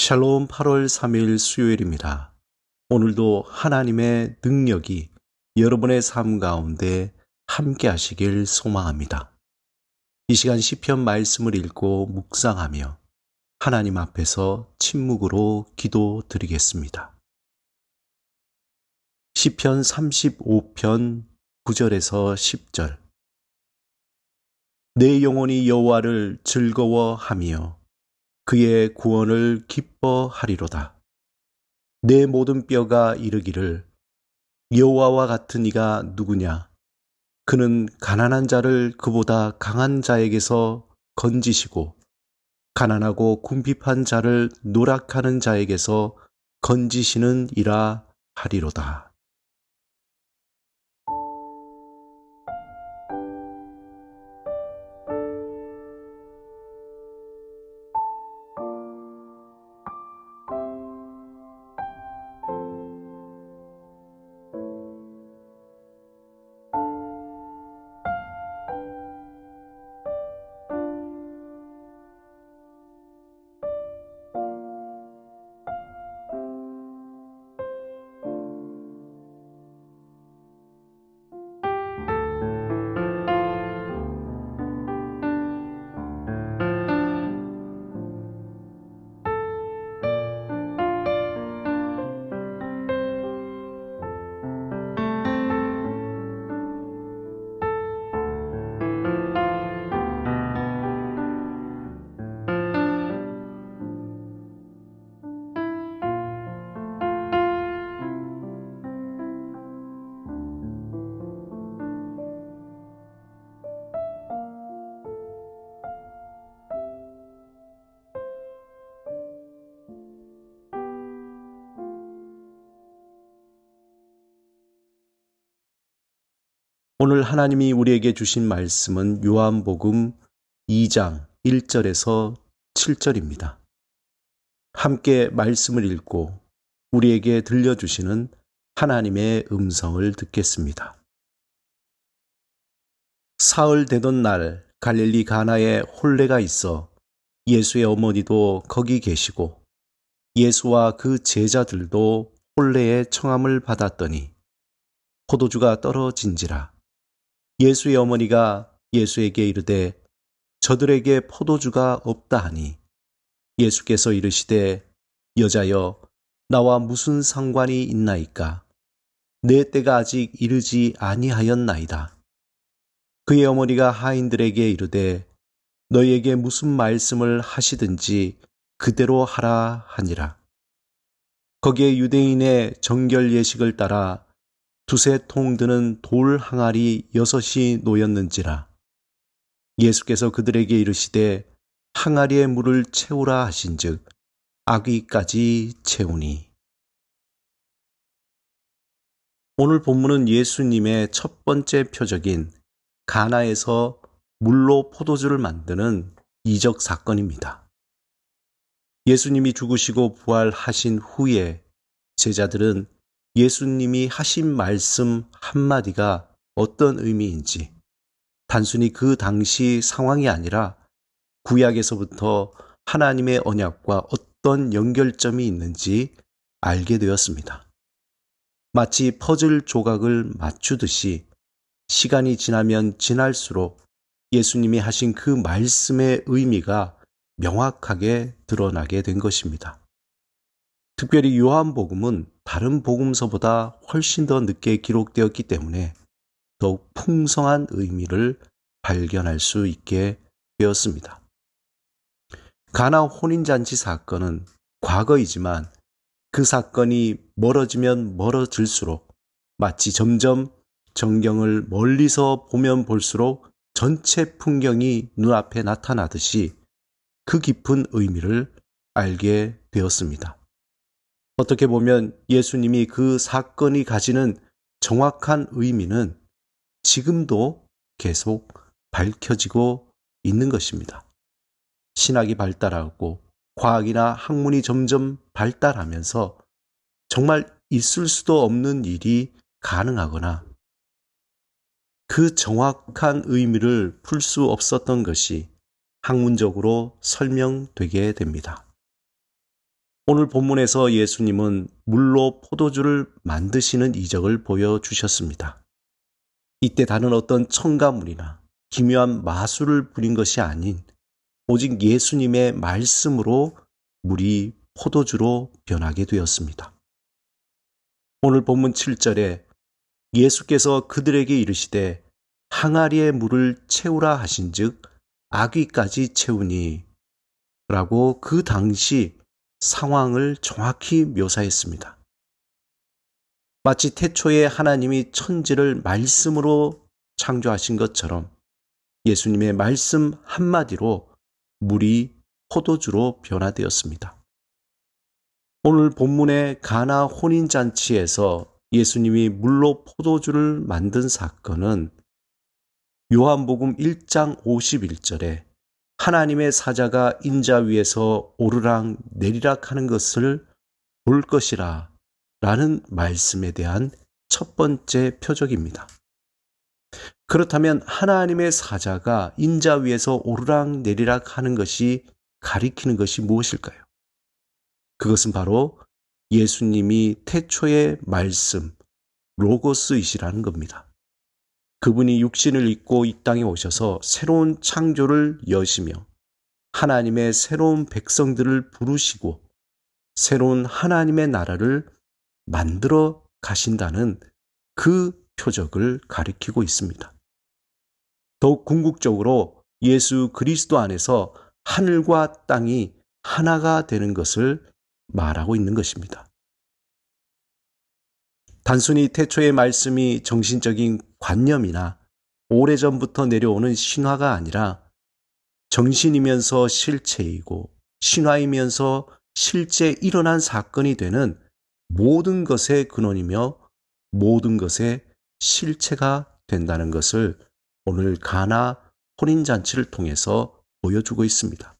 샬롬 8월 3일 수요일입니다. 오늘도 하나님의 능력이 여러분의 삶 가운데 함께 하시길 소망합니다. 이 시간 시편 말씀을 읽고 묵상하며 하나님 앞에서 침묵으로 기도드리겠습니다. 시편 35편 9절에서 10절. 내 영혼이 여호와를 즐거워하며 그의 구원을 기뻐하리로다. 내 모든 뼈가 이르기를 여호와와 같은 이가 누구냐? 그는 가난한 자를 그보다 강한 자에게서 건지시고 가난하고 궁핍한 자를 노락하는 자에게서 건지시는 이라 하리로다. 오늘 하나님이 우리에게 주신 말씀은 요한복음 2장 1절에서 7절입니다. 함께 말씀을 읽고 우리에게 들려주시는 하나님의 음성을 듣겠습니다. 사흘 되던 날 갈릴리 가나에 혼례가 있어 예수의 어머니도 거기 계시고 예수와 그 제자들도 혼례의 청함을 받았더니 포도주가 떨어진지라. 예수의 어머니가 예수에게 이르되 저들에게 포도주가 없다 하니 예수께서 이르시되 여자여 나와 무슨 상관이 있나이까? 내 때가 아직 이르지 아니하였나이다. 그의 어머니가 하인들에게 이르되 너희에게 무슨 말씀을 하시든지 그대로 하라 하니라. 거기에 유대인의 정결 예식을 따라 두세 통 드는 돌 항아리 6이 놓였는지라. 예수께서 그들에게 이르시되 항아리에 물을 채우라 하신즉 아귀까지 채우니. 오늘 본문은 예수님의 첫 번째 표적인 가나에서 물로 포도주를 만드는 이적 사건입니다. 예수님이 죽으시고 부활하신 후에 제자들은 예수님이 하신 말씀 한마디가 어떤 의미인지 단순히 그 당시 상황이 아니라 구약에서부터 하나님의 언약과 어떤 연결점이 있는지 알게 되었습니다. 마치 퍼즐 조각을 맞추듯이 시간이 지나면 지날수록 예수님이 하신 그 말씀의 의미가 명확하게 드러나게 된 것입니다. 특별히 요한복음은 다른 복음서보다 훨씬 더 늦게 기록되었기 때문에 더욱 풍성한 의미를 발견할 수 있게 되었습니다. 가나 혼인잔치 사건은 과거이지만 그 사건이 멀어지면 멀어질수록 마치 점점 전경을 멀리서 보면 볼수록 전체 풍경이 눈앞에 나타나듯이 그 깊은 의미를 알게 되었습니다. 어떻게 보면 예수님이 그 사건이 가지는 정확한 의미는 지금도 계속 밝혀지고 있는 것입니다. 신학이 발달하고 과학이나 학문이 점점 발달하면서 정말 있을 수도 없는 일이 가능하거나 그 정확한 의미를 풀 수 없었던 것이 학문적으로 설명되게 됩니다. 오늘 본문에서 예수님은 물로 포도주를 만드시는 이적을 보여주셨습니다. 이때 다른 어떤 첨가물이나 기묘한 마술을 부린 것이 아닌 오직 예수님의 말씀으로 물이 포도주로 변하게 되었습니다. 오늘 본문 7절에 예수께서 그들에게 이르시되 항아리에 물을 채우라 하신즉 아귀까지 채우니 라고 그 당시 상황을 정확히 묘사했습니다. 마치 태초에 하나님이 천지를 말씀으로 창조하신 것처럼 예수님의 말씀 한마디로 물이 포도주로 변화되었습니다. 오늘 본문의 가나 혼인잔치에서 예수님이 물로 포도주를 만든 사건은 요한복음 1장 51절에 하나님의 사자가 인자 위에서 오르락 내리락 하는 것을 볼 것이라 라는 말씀에 대한 첫 번째 표적입니다. 그렇다면 하나님의 사자가 인자 위에서 오르락 내리락 하는 것이 가리키는 것이 무엇일까요? 그것은 바로 예수님이 태초의 말씀, 로고스이시라는 겁니다. 그분이 육신을 입고 이 땅에 오셔서 새로운 창조를 여시며 하나님의 새로운 백성들을 부르시고 새로운 하나님의 나라를 만들어 가신다는 그 표적을 가리키고 있습니다. 더욱 궁극적으로 예수 그리스도 안에서 하늘과 땅이 하나가 되는 것을 말하고 있는 것입니다. 단순히 태초의 말씀이 정신적인 관념이나 오래전부터 내려오는 신화가 아니라 정신이면서 실체이고 신화이면서 실제 일어난 사건이 되는 모든 것의 근원이며 모든 것의 실체가 된다는 것을 오늘 가나 혼인잔치를 통해서 보여주고 있습니다.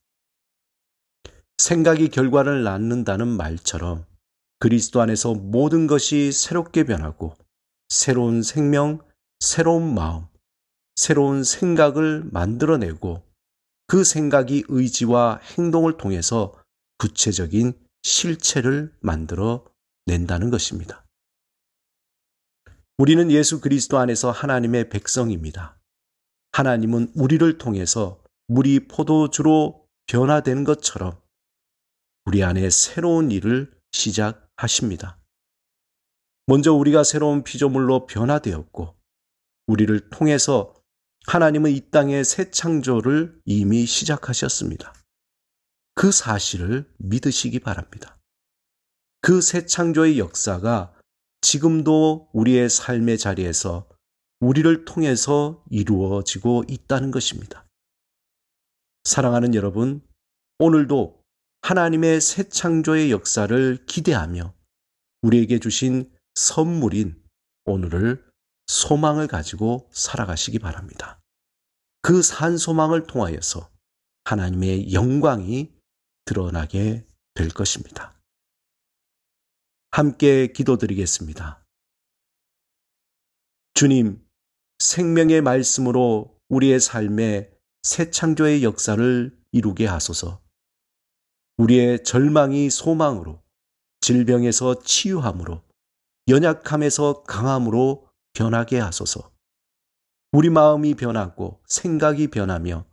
생각이 결과를 낳는다는 말처럼 그리스도 안에서 모든 것이 새롭게 변하고 새로운 생명, 새로운 마음, 새로운 생각을 만들어내고 그 생각이 의지와 행동을 통해서 구체적인 실체를 만들어 낸다는 것입니다. 우리는 예수 그리스도 안에서 하나님의 백성입니다. 하나님은 우리를 통해서 물이 포도주로 변화된 것처럼 우리 안에 새로운 일을 시작하십니다. 먼저 우리가 새로운 피조물로 변화되었고 우리를 통해서 하나님은 이 땅의 새 창조를 이미 시작하셨습니다. 그 사실을 믿으시기 바랍니다. 그 새 창조의 역사가 지금도 우리의 삶의 자리에서 우리를 통해서 이루어지고 있다는 것입니다. 사랑하는 여러분, 오늘도 하나님의 새 창조의 역사를 기대하며 우리에게 주신 선물인 오늘을 소망을 가지고 살아가시기 바랍니다. 그 산 소망을 통하여서 하나님의 영광이 드러나게 될 것입니다. 함께 기도드리겠습니다. 주님, 생명의 말씀으로 우리의 삶에 새 창조의 역사를 이루게 하소서. 우리의 절망이 소망으로, 질병에서 치유함으로, 연약함에서 강함으로 변하게 하소서. 우리 마음이 변하고 생각이 변하며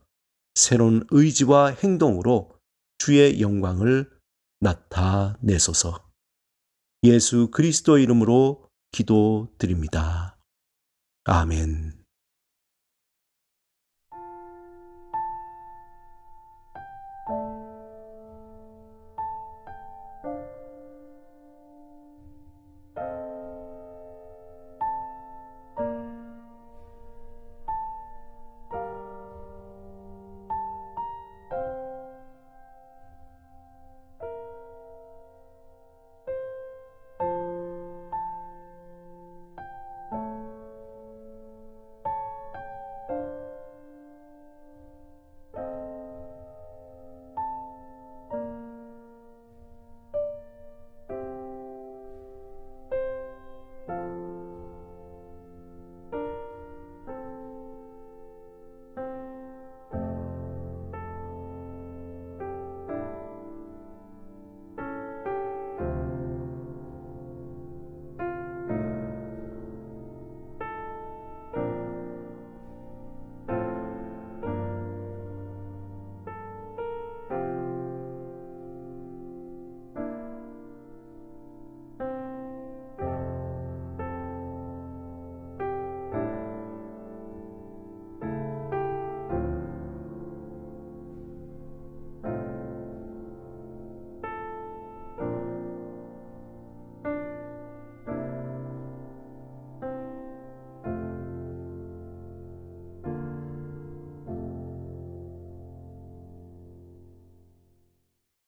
새로운 의지와 행동으로 주의 영광을 나타내소서. 예수 그리스도 이름으로 기도드립니다. 아멘.